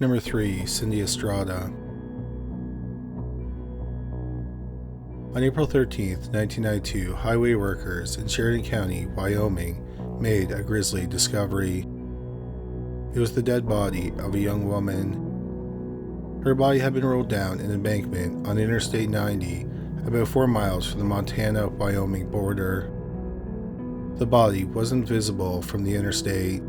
Number 3. Cindi Estrada. On April 13, 1992, highway workers in Sheridan County, Wyoming, made a grisly discovery. It was the dead body of a young woman. Her body had been rolled down an embankment on Interstate 90, about 4 miles from the Montana-Wyoming border. The body wasn't visible from the interstate.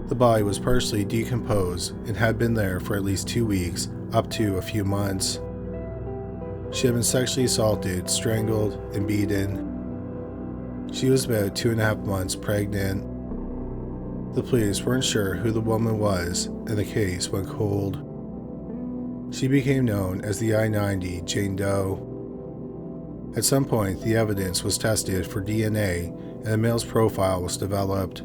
The body was partially decomposed and had been there for at least 2 weeks, up to a few months. She had been sexually assaulted, strangled, and beaten. She was about 2.5 months pregnant. The police weren't sure who the woman was, and the case went cold. She became known as the I-90 Jane Doe. At some point, the evidence was tested for DNA, and a male's profile was developed.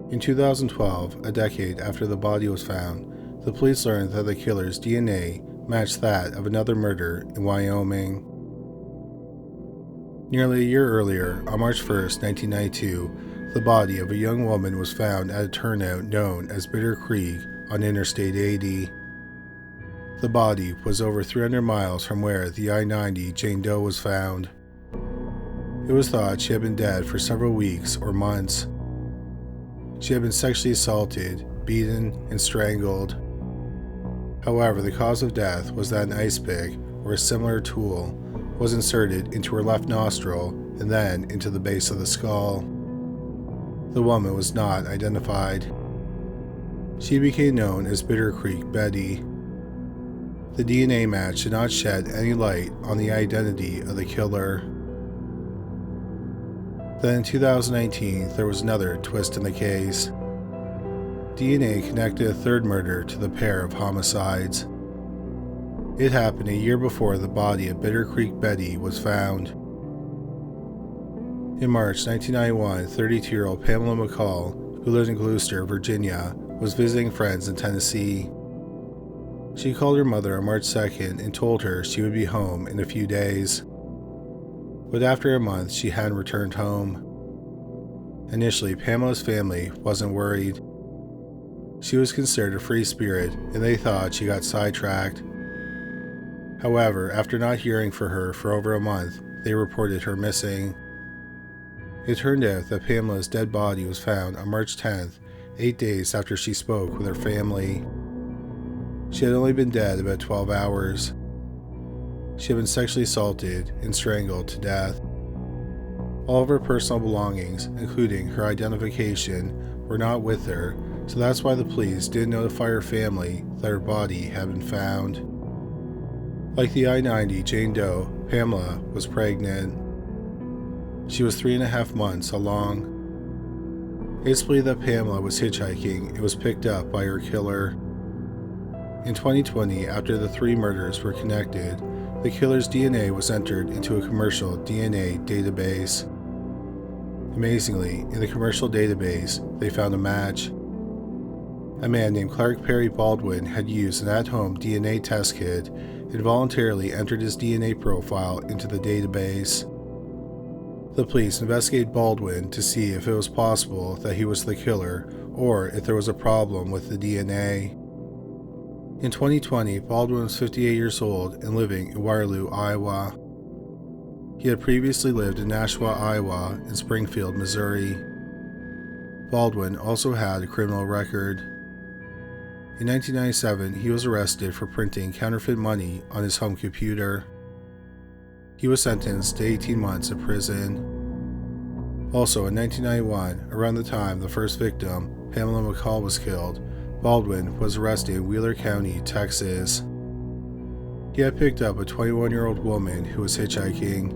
In 2012, a decade after the body was found, the police learned that the killer's DNA matched that of another murder in Wyoming. Nearly a year earlier, on March 1, 1992, the body of a young woman was found at a turnout known as Bitter Creek on Interstate 80. The body was over 300 miles from where the I-90 Jane Doe was found. It was thought she had been dead for several weeks or months. She had been sexually assaulted, beaten, and strangled. However, the cause of death was that an ice pick, or a similar tool, was inserted into her left nostril and then into the base of the skull. The woman was not identified. She became known as Bitter Creek Betty. The DNA match did not shed any light on the identity of the killer. Then in 2019, there was another twist in the case. DNA connected a third murder to the pair of homicides. It happened a year before the body of Bitter Creek Betty was found. In March 1991, 32-year-old Pamela McCall, who lived in Gloucester, Virginia, was visiting friends in Tennessee. She called her mother on March 2nd and told her she would be home in a few days. But after a month, she hadn't returned home. Initially, Pamela's family wasn't worried. She was considered a free spirit, and they thought she got sidetracked. However, after not hearing from her for over a month, they reported her missing. It turned out that Pamela's dead body was found on March 10th, 8 days after she spoke with her family. She had only been dead about 12 hours. She had been sexually assaulted and strangled to death. All of her personal belongings, including her identification, were not with her, so that's why the police didn't notify her family that her body had been found. Like the I-90 Jane Doe, Pamela was pregnant. She was 3.5 months along. It's believed that Pamela was hitchhiking and was picked up by her killer. In 2020, after the 3 murders were connected, the killer's DNA was entered into a commercial DNA database. Amazingly, in the commercial database, they found a match. A man named Clark Perry Baldwin had used an at-home DNA test kit and voluntarily entered his DNA profile into the database. The police investigated Baldwin to see if it was possible that he was the killer or if there was a problem with the DNA. In 2020, Baldwin was 58 years old and living in Waterloo, Iowa. He had previously lived in Nashua, Iowa, and Springfield, Missouri. Baldwin also had a criminal record. In 1997, he was arrested for printing counterfeit money on his home computer. He was sentenced to 18 months in prison. Also, in 1991, around the time the first victim, Pamela McCall, was killed, Baldwin was arrested in Wheeler County, Texas. He had picked up a 21-year-old woman who was hitchhiking.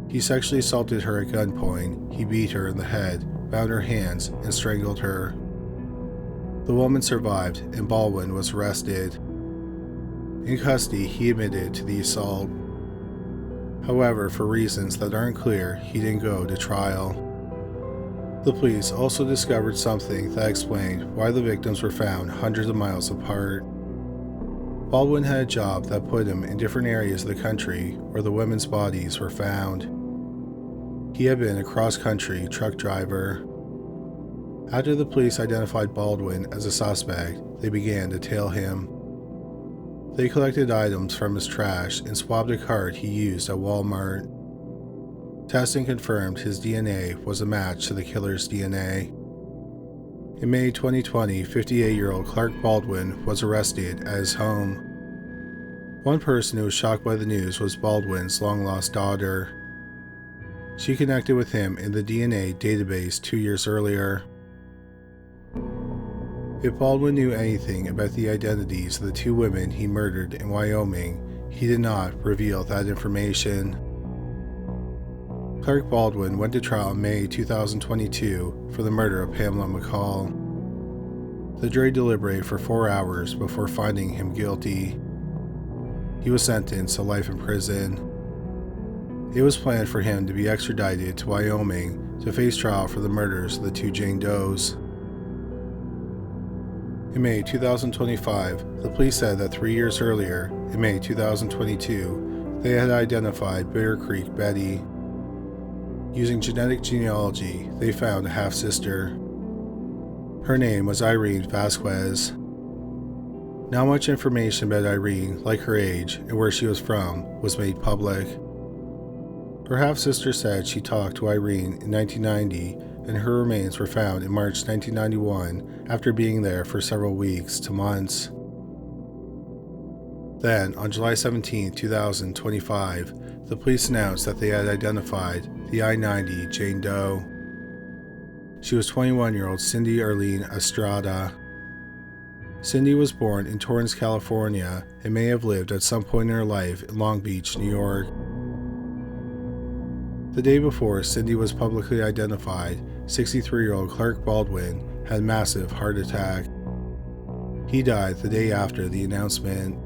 He sexually assaulted her at gunpoint, he beat her in the head, bound her hands, and strangled her. The woman survived, and Baldwin was arrested. In custody, he admitted to the assault. However, for reasons that aren't clear, he didn't go to trial. The police also discovered something that explained why the victims were found hundreds of miles apart. Baldwin had a job that put him in different areas of the country where the women's bodies were found. He had been a cross-country truck driver. After the police identified Baldwin as a suspect, they began to tail him. They collected items from his trash and swabbed a cart he used at Walmart. Testing confirmed his DNA was a match to the killer's DNA. In May 2020, 58-year-old Clark Baldwin was arrested at his home. One person who was shocked by the news was Baldwin's long-lost daughter. She connected with him in the DNA database 2 years earlier. If Baldwin knew anything about the identities of the two women he murdered in Wyoming, he did not reveal that information. Clark Baldwin went to trial in May 2022 for the murder of Pamela McCall. The jury deliberated for 4 hours before finding him guilty. He was sentenced to life in prison. It was planned for him to be extradited to Wyoming to face trial for the murders of the two Jane Does. In May 2025, the police said that 3 years earlier, in May 2022, they had identified Bear Creek Betty. Using genetic genealogy, they found a half-sister. Her name was Irene Vasquez. Not much information about Irene, like her age and where she was from, was made public. Her half-sister said she talked to Irene in 1990, and her remains were found in March 1991 after being there for several weeks to months. Then, on July 17, 2025, the police announced that they had identified the I-90 Jane Doe. She was 21-year-old Cindi Estrada. Cindi was born in Torrance, California, and may have lived at some point in her life in Long Beach, New York. The day before Cindi was publicly identified, 63-year-old Clark Baldwin had a massive heart attack. He died the day after the announcement.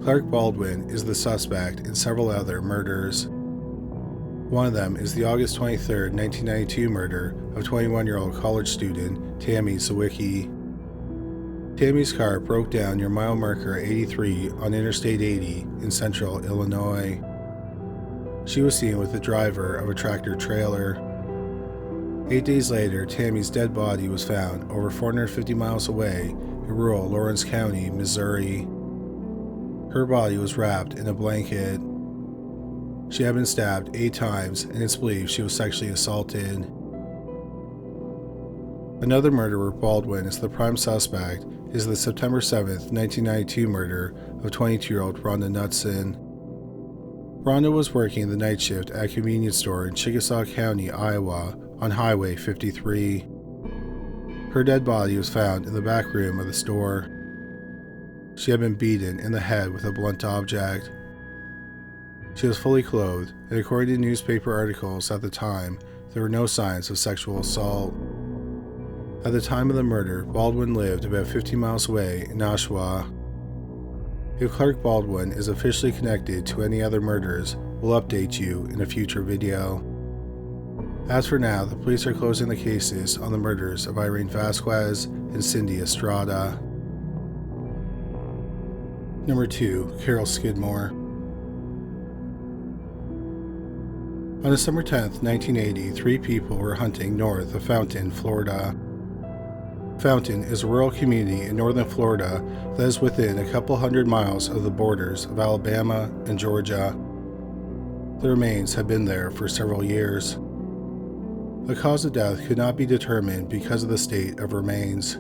Clark Baldwin is the suspect in several other murders. One of them is the August 23, 1992 murder of 21-year-old college student Tammy Sawicki. Tammy's car broke down near mile marker 83 on Interstate 80 in central Illinois. She was seen with the driver of a tractor trailer. 8 days later, Tammy's dead body was found over 450 miles away in rural Lawrence County, Missouri. Her body was wrapped in a blanket. She had been stabbed 8 times, and it's believed she was sexually assaulted. Another murder where Baldwin is the prime suspect is the September 7, 1992 murder of 22-year-old Rhonda Knudsen. Rhonda was working the night shift at a convenience store in Chickasaw County, Iowa, on Highway 53. Her dead body was found in the back room of the store. She had been beaten in the head with a blunt object. She was fully clothed, and according to newspaper articles at the time, there were no signs of sexual assault. At the time of the murder, Baldwin lived about 50 miles away in Oshawa. If Clark Baldwin is officially connected to any other murders, we'll update you in a future video. As for now, the police are closing the cases on the murders of Irene Vasquez and Cindi Estrada. Number 2. Carol Skidmore. On December 10, 1980, 3 people were hunting north of Fountain, Florida. Fountain is a rural community in northern Florida that is within a couple hundred miles of the borders of Alabama and Georgia. The remains had been there for several years. The cause of death could not be determined because of the state of remains,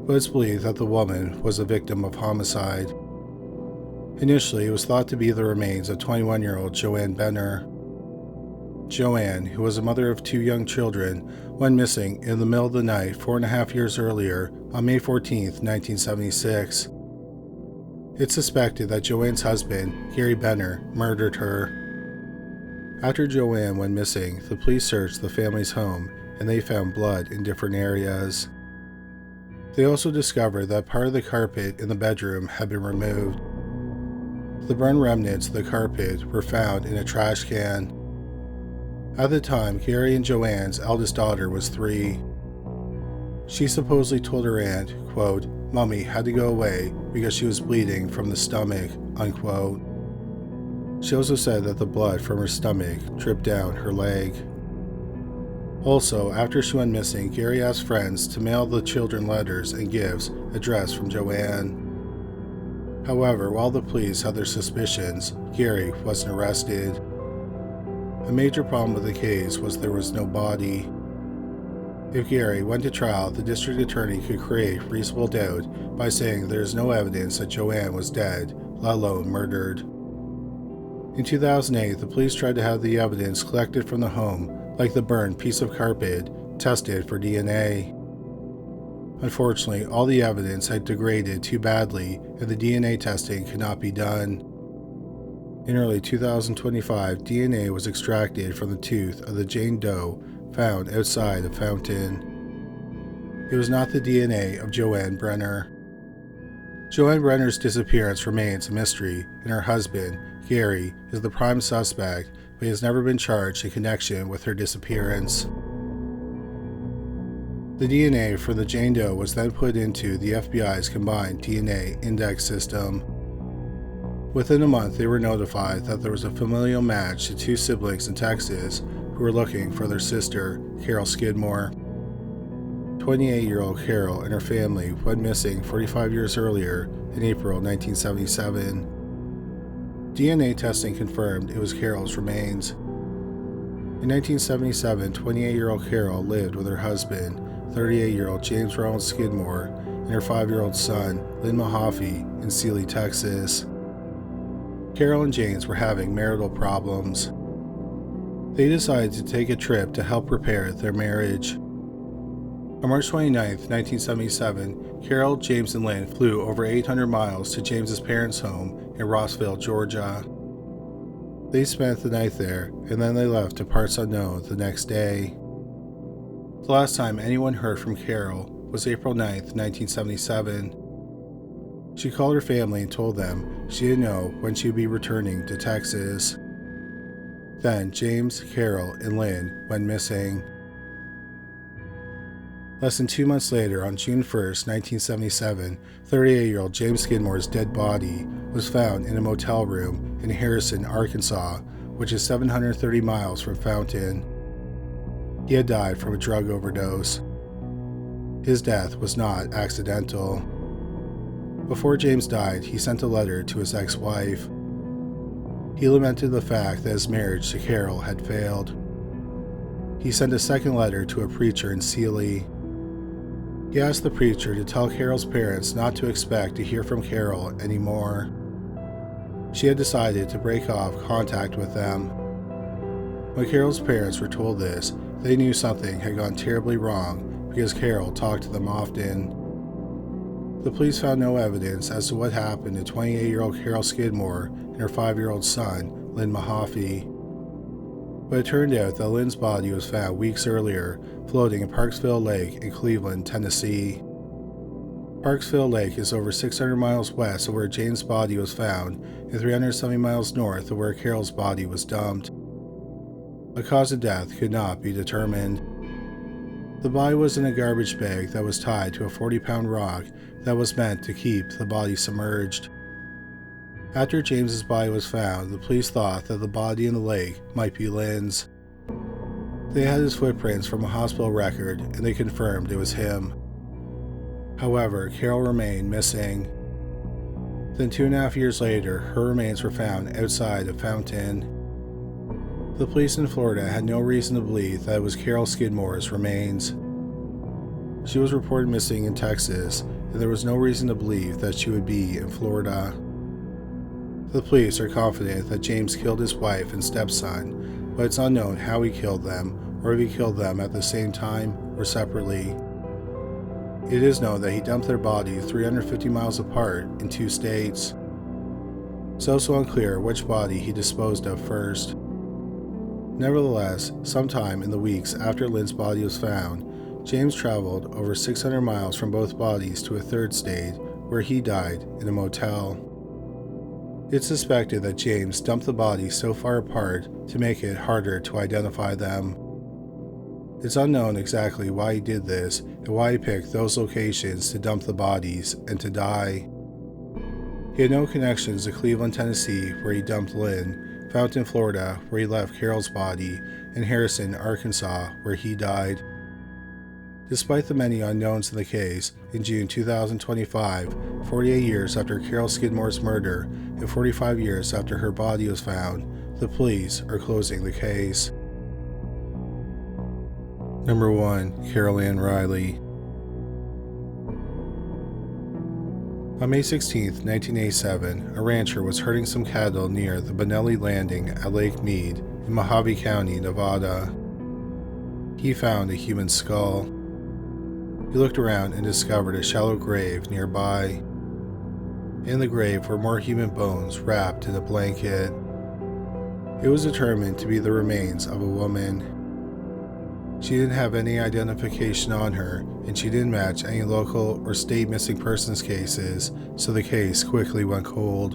but it's believed that the woman was a victim of homicide. Initially, it was thought to be the remains of 21-year-old Joanne Benner. Joanne, who was a mother of 2 young children, went missing in the middle of the night 4.5 years earlier on May 14, 1976. It's suspected that Joanne's husband, Gary Benner, murdered her. After Joanne went missing, the police searched the family's home and they found blood in different areas. They also discovered that part of the carpet in the bedroom had been removed. The burned remnants of the carpet were found in a trash can. At the time, Gary and Joanne's eldest daughter was 3. She supposedly told her aunt, quote, "Mommy had to go away because she was bleeding from the stomach," unquote. She also said that the blood from her stomach dripped down her leg. Also, after she went missing, Gary asked friends to mail the children letters and gifts addressed from Joanne. However, while the police had their suspicions, Gary wasn't arrested. A major problem with the case was there was no body. If Gary went to trial, the district attorney could create reasonable doubt by saying there is no evidence that Joanne was dead, let alone murdered. In 2008, the police tried to have the evidence collected from the home, like the burned piece of carpet, tested for DNA. Unfortunately, all the evidence had degraded too badly and the DNA testing could not be done. In early 2025, DNA was extracted from the tooth of the Jane Doe found outside a fountain. It was not the DNA of Joanne Brenner. Joanne Brenner's disappearance remains a mystery, and her husband, Gary, is the prime suspect, but he has never been charged in connection with her disappearance. The DNA for the Jane Doe was then put into the FBI's combined DNA index system. Within a month, they were notified that there was a familial match to two siblings in Texas who were looking for their sister, Carol Skidmore. 28-year-old Carol and her family went missing 45 years earlier in April 1977. DNA testing confirmed it was Carol's remains. In 1977, 28-year-old Carol lived with her husband, 38-year-old James Ronald Skidmore, and her 5-year-old son, Lynn Mahaffey, in Sealy, Texas. Carol and James were having marital problems. They decided to take a trip to help repair their marriage. On March 29, 1977, Carol, James, and Lynn flew over 800 miles to James's parents' home in Rossville, Georgia. They spent the night there, and then they left to parts unknown the next day. The last time anyone heard from Carol was April 9, 1977. She called her family and told them she didn't know when she would be returning to Texas. Then James, Carol, and Lynn went missing. Less than 2 months later, on June 1, 1977, 38-year-old James Skidmore's dead body was found in a motel room in Harrison, Arkansas, which is 730 miles from Fountain. He had died from a drug overdose. His death was not accidental. Before James died, he sent a letter to his ex-wife. He lamented the fact that his marriage to Carol had failed. He sent a second letter to a preacher in Sealy. He asked the preacher to tell Carol's parents not to expect to hear from Carol anymore. She had decided to break off contact with them. When Carol's parents were told this, they knew something had gone terribly wrong because Carol talked to them often. The police found no evidence as to what happened to 28-year-old Carol Skidmore and her 5-year-old son, Lynn Mahaffey. But it turned out that Lynn's body was found weeks earlier, floating in Parksville Lake in Cleveland, Tennessee. Parksville Lake is over 600 miles west of where Jane's body was found and 370 miles north of where Carol's body was dumped. The cause of death could not be determined. The body was in a garbage bag that was tied to a 40-pound rock that was meant to keep the body submerged. After James's body was found, the police thought that the body in the lake might be Lynn's. They had his footprints from a hospital record, and they confirmed it was him. However, Carol remained missing. Then 2.5 years later, her remains were found outside of Fountain. The police in Florida had no reason to believe that it was Carol Skidmore's remains. She was reported missing in Texas, and there was no reason to believe that she would be in Florida. The police are confident that James killed his wife and stepson, but it's unknown how he killed them, or if he killed them at the same time or separately. It is known that he dumped their bodies 350 miles apart in 2 states. It's also unclear which body he disposed of first. Nevertheless, sometime in the weeks after Lynn's body was found, James traveled over 600 miles from both bodies to a 3rd state, where he died in a motel. It's suspected that James dumped the bodies so far apart to make it harder to identify them. It's unknown exactly why he did this and why he picked those locations to dump the bodies and to die. He had no connections to Cleveland, Tennessee, where he dumped Lynn, Fountain, Florida, where he left Carol's body, and Harrison, Arkansas, where he died. Despite the many unknowns in the case, in June 2025, 48 years after Carol Skidmore's murder and 45 years after her body was found, the police are closing the case. Number 1. Carol Ann Riley. On May 16, 1987, a rancher was herding some cattle near the Benelli Landing at Lake Mead in Mojave County, Nevada. He found a human skull. He looked around and discovered a shallow grave nearby. In the grave were more human bones wrapped in a blanket. It was determined to be the remains of a woman. She didn't have any identification on her, and she didn't match any local or state missing persons cases, so the case quickly went cold.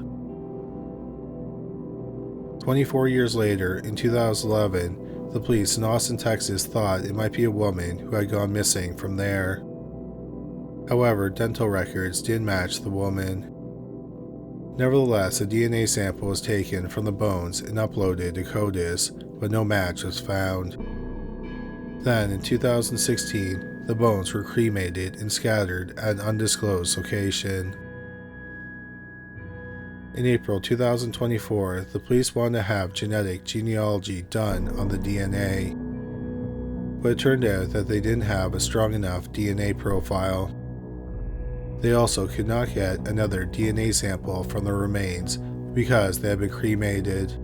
24 years later, in 2011, the police in Austin, Texas thought it might be a woman who had gone missing from there. However, dental records didn't match the woman. Nevertheless, a DNA sample was taken from the bones and uploaded to CODIS, but no match was found. Then, in 2016, the bones were cremated and scattered at an undisclosed location. In April 2024, the police wanted to have genetic genealogy done on the DNA, but it turned out that they didn't have a strong enough DNA profile. They also could not get another DNA sample from the remains because they had been cremated.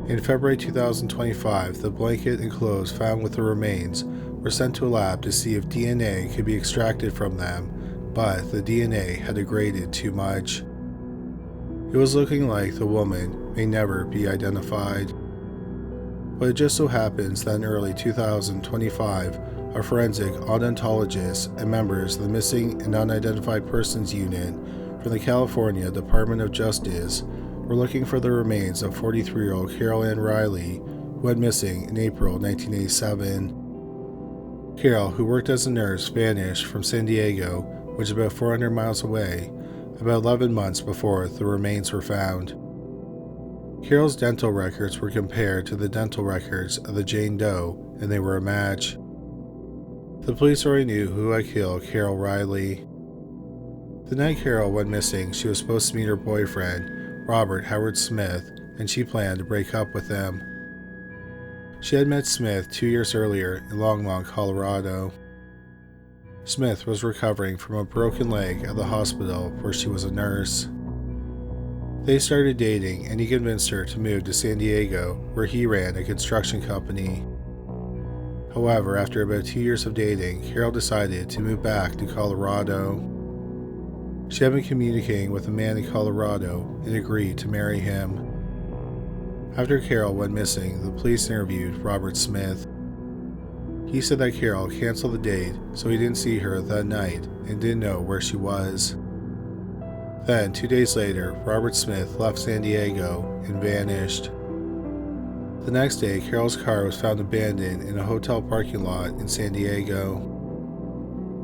In February 2025, the blanket and clothes found with the remains were sent to a lab to see if DNA could be extracted from them, but the DNA had degraded too much. It was looking like the woman may never be identified. But it just so happens that in early 2025, a forensic odontologist and members of the Missing and Unidentified Persons Unit from the California Department of Justice were looking for the remains of 43-year-old Carol Ann Riley, who went missing in April 1987. Carol, who worked as a nurse, vanished from San Diego, which is about 400 miles away, about 11 months before the remains were found. Carol's dental records were compared to the dental records of the Jane Doe, and they were a match. The police already knew who had killed Carol Riley. The night Carol went missing, she was supposed to meet her boyfriend, Robert Howard Smith, and she planned to break up with him. She had met Smith 2 years earlier in Longmont, Colorado. Smith was recovering from a broken leg at the hospital where she was a nurse. They started dating, and he convinced her to move to San Diego, where he ran a construction company. However, after about 2 years of dating, Carol decided to move back to Colorado. She had been communicating with a man in Colorado and agreed to marry him. After Carol went missing, the police interviewed Robert Smith. He said that Carol canceled the date, so he didn't see her that night and didn't know where she was. Then, 2 days later, Robert Smith left San Diego and vanished. The next day, Carol's car was found abandoned in a hotel parking lot in San Diego.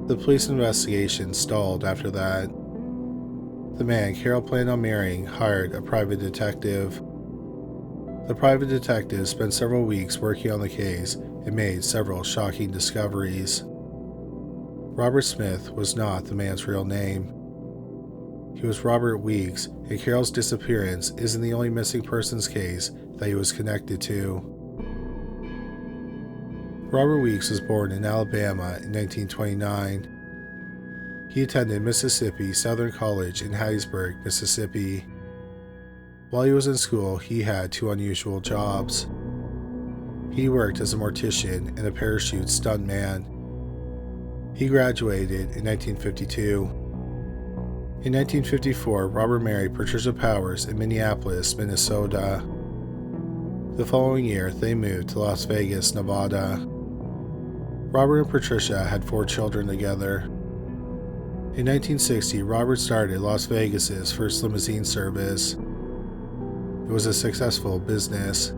The police investigation stalled after that. The man Carol planned on marrying hired a private detective. The private detective spent several weeks working on the case and made several shocking discoveries. Robert Smith was not the man's real name. He was Robert Weeks, and Carol's disappearance isn't the only missing persons case that he was connected to. Robert Weeks was born in Alabama in 1929. He attended Mississippi Southern College in Hattiesburg, Mississippi. While he was in school, he had 2 unusual jobs. He worked as a mortician and a parachute stuntman. He graduated in 1952. In 1954, Robert married Patricia Powers in Minneapolis, Minnesota. The following year, they moved to Las Vegas, Nevada. Robert and Patricia had 4 children together. In 1960, Robert started Las Vegas's first limousine service. It was a successful business.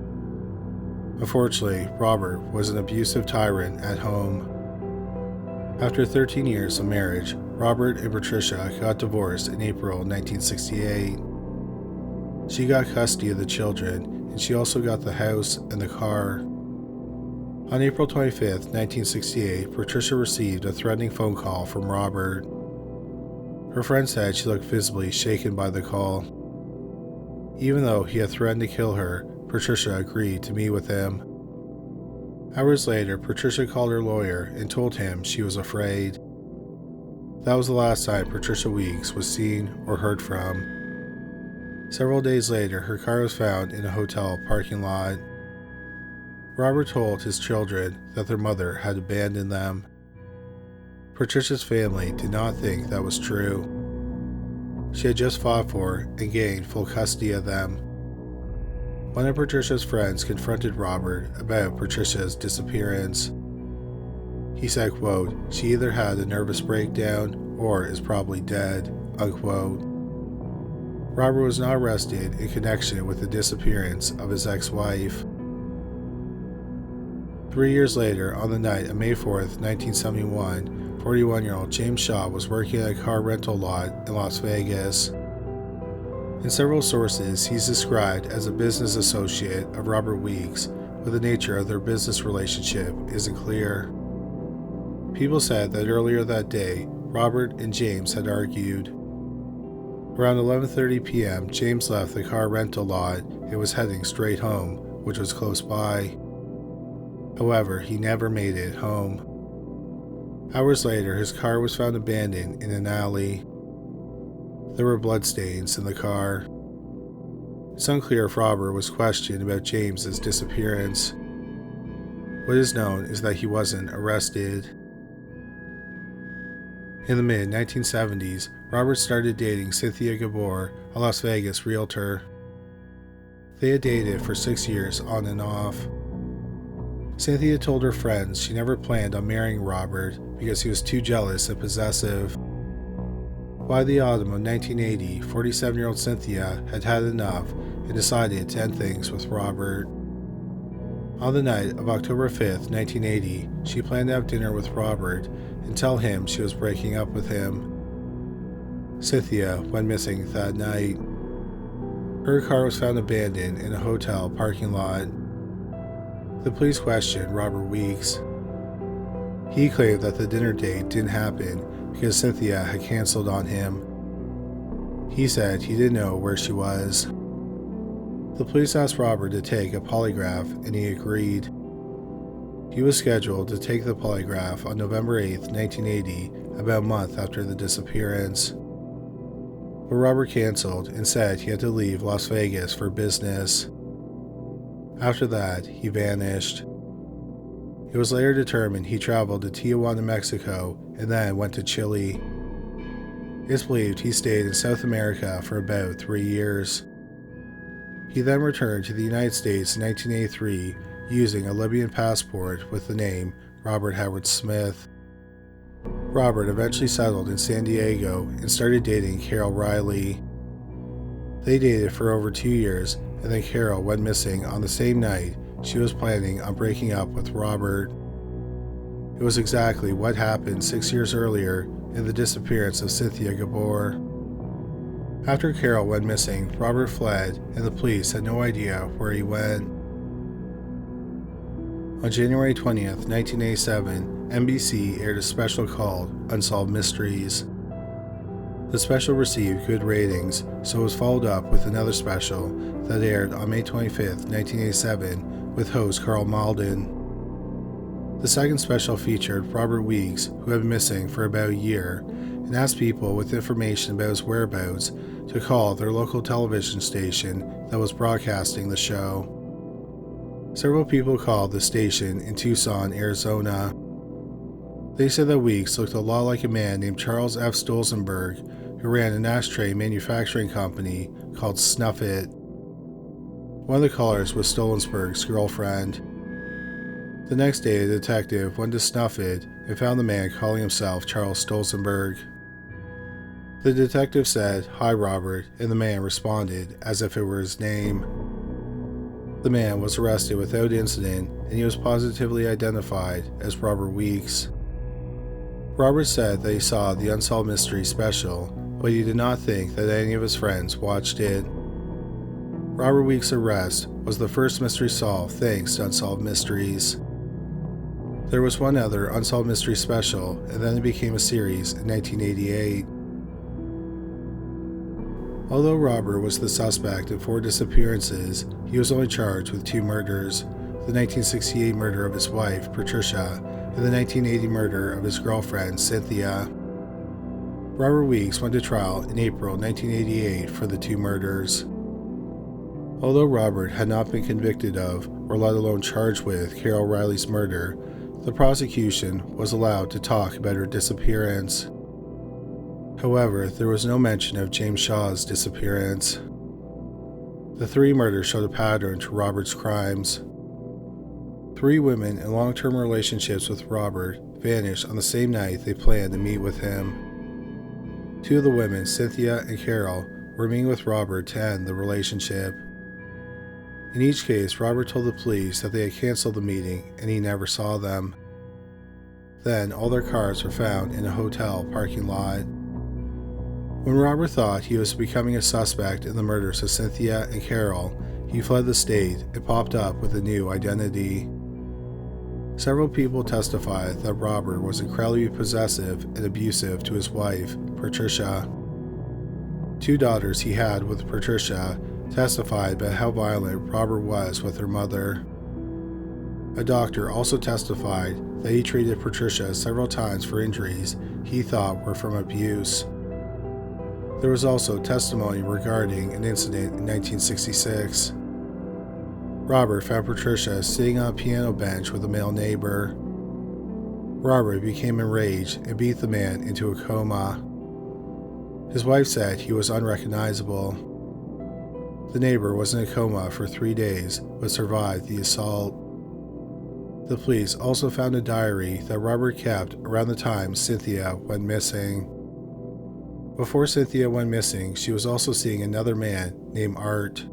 Unfortunately, Robert was an abusive tyrant at home. After 13 years of marriage, Robert and Patricia got divorced in April 1968. She got custody of the children, and she also got the house and the car. On April 25, 1968, Patricia received a threatening phone call from Robert. Her friend said she looked visibly shaken by the call. Even though he had threatened to kill her, Patricia agreed to meet with him. Hours later, Patricia called her lawyer and told him she was afraid. That was the last time Patricia Weeks was seen or heard from. Several days later, her car was found in a hotel parking lot. Robert told his children that their mother had abandoned them. Patricia's family did not think that was true. She had just fought for and gained full custody of them. One of Patricia's friends confronted Robert about Patricia's disappearance. He said, quote, "She either had a nervous breakdown or is probably dead," unquote. Robert was not arrested in connection with the disappearance of his ex-wife. 3 years later, on the night of May 4th, 1971, 41-year-old James Shaw was working at a car rental lot in Las Vegas. In several sources, he's described as a business associate of Robert Weeks, but the nature of their business relationship isn't clear. People said that earlier that day, Robert and James had argued. Around 11:30 p.m., James left the car rental lot and was heading straight home, which was close by. However, he never made it home. Hours later, his car was found abandoned in an alley. There were bloodstains in the car. It's unclear if Robert was questioned about James's disappearance. What is known is that he wasn't arrested. In the mid-1970s, Robert started dating Cynthia Gabor, a Las Vegas realtor. They had dated for 6 years on and off. Cynthia told her friends she never planned on marrying Robert because he was too jealous and possessive. By the autumn of 1980, 47-year-old Cynthia had had enough and decided to end things with Robert. On the night of October 5th, 1980, she planned to have dinner with Robert and tell him she was breaking up with him. Cynthia went missing that night. Her car was found abandoned in a hotel parking lot. The police questioned Robert Weeks. He claimed that the dinner date didn't happen because Cynthia had canceled on him. He said he didn't know where she was. The police asked Robert to take a polygraph and he agreed. He was scheduled to take the polygraph on November 8, 1980, about a month after the disappearance. But Robert canceled and said he had to leave Las Vegas for business. After that, he vanished. It was later determined he traveled to Tijuana, Mexico, and then went to Chile. It's believed he stayed in South America for about 3 years. He then returned to the United States in 1983 using a Libyan passport with the name Robert Howard Smith. Robert eventually settled in San Diego and started dating Carol Riley. They dated for over 2 years, and then Carol went missing on the same night she was planning on breaking up with Robert. It was exactly what happened 6 years earlier in the disappearance of Cynthia Gabor. After Carol went missing, Robert fled, and the police had no idea where he went. On January 20th, 1987, NBC aired a special called Unsolved Mysteries. The special received good ratings, so it was followed up with another special that aired on May 25th, 1987, with host Carl Malden. The second special featured Robert Weeks, who had been missing for about a year, and asked people with information about his whereabouts to call their local television station that was broadcasting the show. Several people called the station in Tucson, Arizona. They said that Weeks looked a lot like a man named Charles F. Stolzenberg, who ran an ashtray manufacturing company called Snuff It. One of the callers was Stolzenberg's girlfriend. The next day, a detective went to Snuff It and found the man calling himself Charles Stolzenberg. The detective said, "Hi, Robert," and the man responded as if it were his name. The man was arrested without incident, and he was positively identified as Robert Weeks. Robert said that he saw the Unsolved Mysteries special, but he did not think that any of his friends watched it. Robert Weeks' arrest was the first mystery solved thanks to Unsolved Mysteries. There was one other Unsolved Mystery special, and then it became a series in 1988. Although Robert was the suspect in 4 disappearances, he was only charged with 2 murders: the 1968 murder of his wife, Patricia, and the 1980 murder of his girlfriend, Cynthia. Robert Weeks went to trial in April 1988 for the 2 murders. Although Robert had not been convicted of, or let alone charged with, Carol Riley's murder, the prosecution was allowed to talk about her disappearance. However, there was no mention of James Shaw's disappearance. The 3 murders showed a pattern to Robert's crimes. 3 women in long-term relationships with Robert vanished on the same night they planned to meet with him. 2 of the women, Cynthia and Carol, were meeting with Robert to end the relationship. In each case, Robert told the police that they had canceled the meeting and he never saw them. Then, all their cars were found in a hotel parking lot. When Robert thought he was becoming a suspect in the murders of Cynthia and Carol, he fled the state and popped up with a new identity. Several people testified that Robert was incredibly possessive and abusive to his wife, Patricia. 2 daughters he had with Patricia testified about how violent Robert was with her mother. A doctor also testified that he treated Patricia several times for injuries he thought were from abuse. There was also testimony regarding an incident in 1966. Robert found Patricia sitting on a piano bench with a male neighbor. Robert became enraged and beat the man into a coma. His wife said he was unrecognizable. The neighbor was in a coma for 3 days but survived the assault. The police also found a diary that Robert kept around the time Cynthia went missing. Before Cynthia went missing, she was also seeing another man named Art.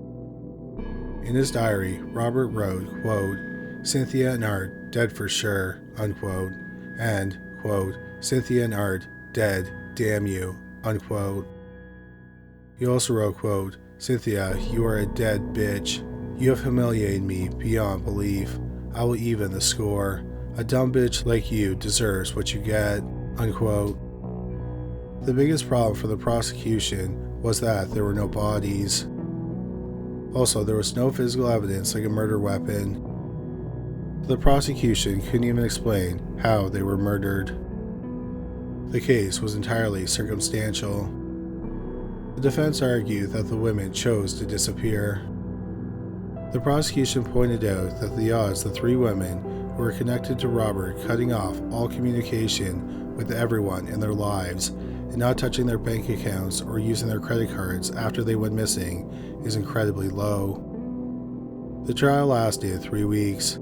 In his diary, Robert wrote, quote, "Cynthia and Art dead for sure," unquote, and, quote, "Cynthia and Art dead, damn you," unquote. He also wrote, quote, "Cynthia, you are a dead bitch. You have humiliated me beyond belief. I will even the score. A dumb bitch like you deserves what you get," unquote. The biggest problem for the prosecution was that there were no bodies. Also, there was no physical evidence like a murder weapon. The prosecution couldn't even explain how they were murdered. The case was entirely circumstantial. The defense argued that the women chose to disappear. The prosecution pointed out that the odds the 3 women who were connected to Robert cutting off all communication with everyone in their lives and not touching their bank accounts or using their credit cards after they went missing is incredibly low. The trial lasted 3 weeks.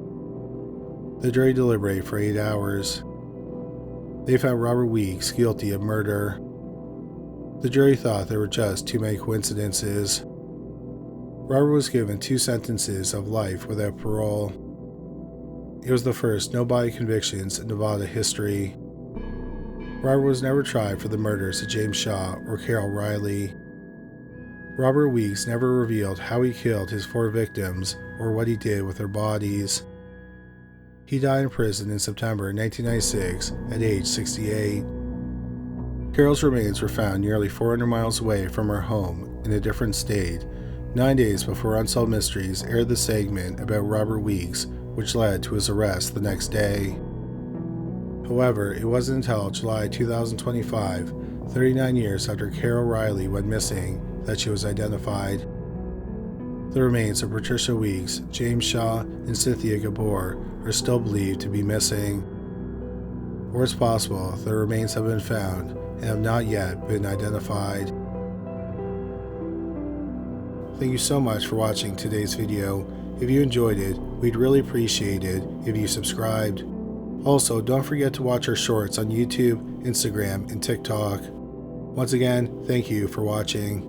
The jury deliberated for 8 hours. They found Robert Weeks guilty of murder. The jury thought there were just too many coincidences. Robert was given 2 sentences of life without parole. It was the first no-body convictions in Nevada history. Robert was never tried for the murders of James Shaw or Carol Riley. Robert Weeks never revealed how he killed his 4 victims or what he did with their bodies. He died in prison in September 1996 at age 68. Carol's remains were found nearly 400 miles away from her home in a different state, 9 days before Unsolved Mysteries aired the segment about Robert Weeks, which led to his arrest the next day. However, it wasn't until July 2025, 39 years after Carol Riley went missing, that she was identified. The remains of Patricia Weeks, James Shaw, and Cynthia Gabor are still believed to be missing. Or it's possible their remains have been found and have not yet been identified. Thank you so much for watching today's video. If you enjoyed it, we'd really appreciate it if you subscribed. Also, don't forget to watch our shorts on YouTube, Instagram, and TikTok. Once again, thank you for watching.